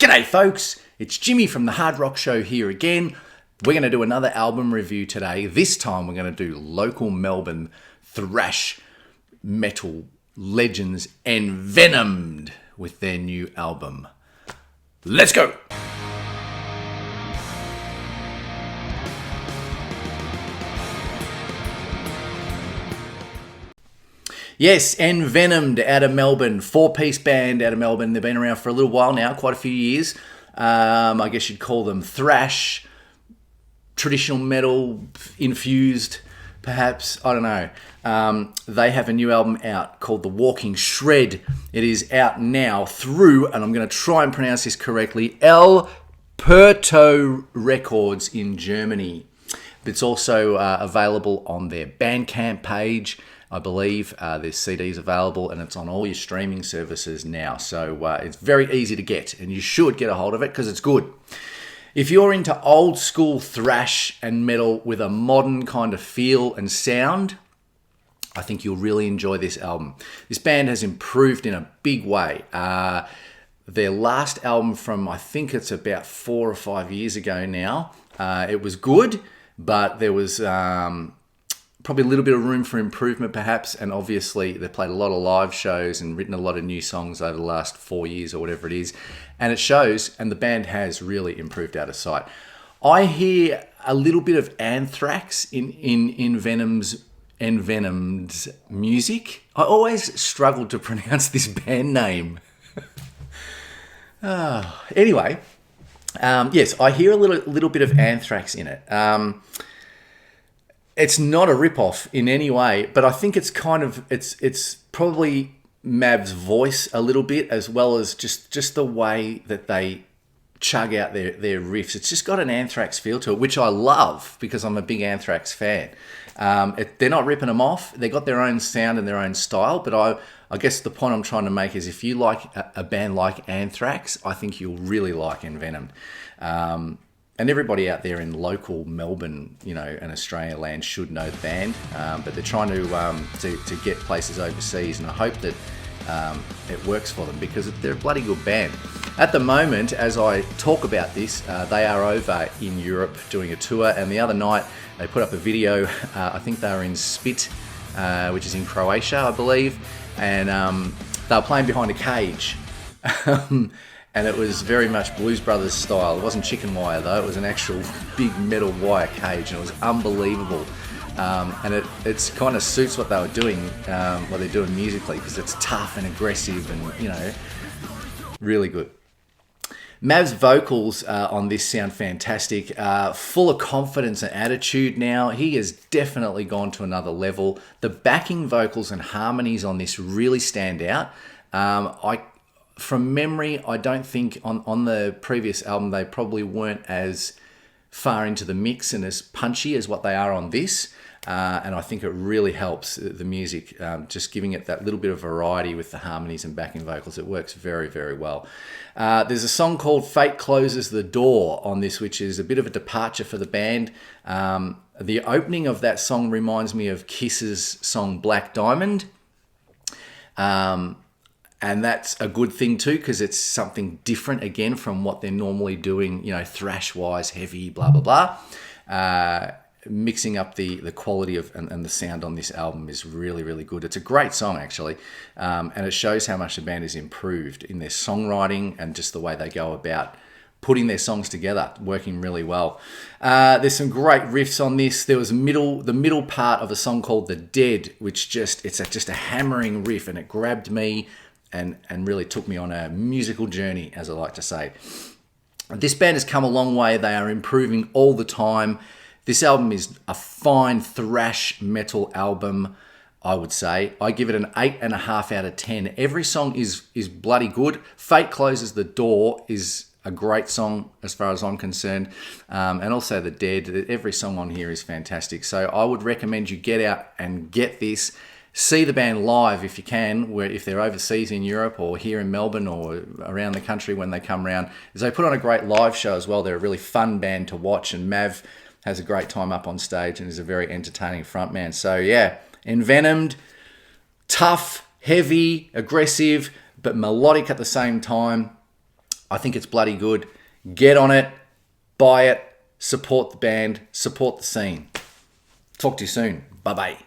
G'day folks, it's Jimmy from the Hard Rock Show here again. We're going to do another album review today. This time we're going to do local Melbourne thrash metal legends ENVENOMED with their new album. Let's go! Yes, ENVENOMED out of Melbourne, four-piece band out of Melbourne. They've been around for a little while now, quite a few years. I guess you'd call them thrash, traditional metal infused, perhaps. I don't know. They have a new album out called The Walking Shred. It is out now through, and I'm going to try and pronounce this correctly, El Puerto Records in Germany. It's also available on their Bandcamp page. I believe there's CDs available, and it's on all your streaming services now. So it's very easy to get, and you should get a hold of it because it's good. If you're into old school thrash and metal with a modern kind of feel and sound, I think you'll really enjoy this album. This band has improved in a big way. Their last album from, I think it's about 4 or 5 years ago now, it was good, but there was probably a little bit of room for improvement perhaps, and obviously they played a lot of live shows and written a lot of new songs over the last 4 years or whatever it is, and it shows, and the band has really improved out of sight. I hear a little bit of Anthrax in ENVENOMED's music. I always struggled to pronounce this band name. Anyway, yes, I hear a little bit of Anthrax in it. It's not a rip-off in any way, but I think it's kind of, it's probably Mav's voice a little bit, as well as just the way that they chug out their riffs. It's just got an Anthrax feel to it, which I love because I'm a big Anthrax fan. They're not ripping them off. They got their own sound and their own style, but I guess the point I'm trying to make is if you like a band like Anthrax, I think you'll really like ENVENOMED. And everybody out there in local Melbourne, and Australia land should know the band, but they're trying to get places overseas, and I hope that it works for them because they're a bloody good band. At the moment, as I talk about this, they are over in Europe doing a tour, and the other night they put up a video. I think they were in Split, which is in Croatia, I believe, and they were playing behind a cage. And it was very much Blues Brothers style. It wasn't chicken wire though, it was an actual big metal wire cage, and it was unbelievable. And it kind of suits what they were doing, what they're doing musically, because it's tough and aggressive and, really good. Mav's vocals on this sound fantastic, full of confidence and attitude now. He has definitely gone to another level. The backing vocals and harmonies on this really stand out. From memory, I don't think on the previous album they probably weren't as far into the mix and as punchy as what they are on this. And I think it really helps the music, just giving it that little bit of variety with the harmonies and backing vocals. It works very, very well. There's a song called Fate Closes the Door on this, which is a bit of a departure for the band. The opening of that song reminds me of Kiss's song Black Diamond. And that's a good thing too, because it's something different again from what they're normally doing, thrash-wise, heavy, blah, blah, blah. Mixing up the quality of and the sound on this album is really, really good. It's a great song, actually, and it shows how much the band has improved in their songwriting and just the way they go about putting their songs together, working really well. There's some great riffs on this. There was the middle part of a song called The Dead, which it's just a hammering riff, and it grabbed me and really took me on a musical journey, as I like to say. This band has come a long way. They are improving all the time. This album is a fine thrash metal album, I would say. I give it an 8.5 out of 10. Every song is bloody good. Fate Closes the Door is a great song as far as I'm concerned. And also The Dead. Every song on here is fantastic. So I would recommend you get out and get this. See the band live if you can, if they're overseas in Europe or here in Melbourne or around the country when they come around. As they put on a great live show as well. They're a really fun band to watch, and Mav has a great time up on stage and is a very entertaining frontman. So yeah, ENVENOMED, tough, heavy, aggressive, but melodic at the same time. I think it's bloody good. Get on it, buy it, support the band, support the scene. Talk to you soon. Bye-bye.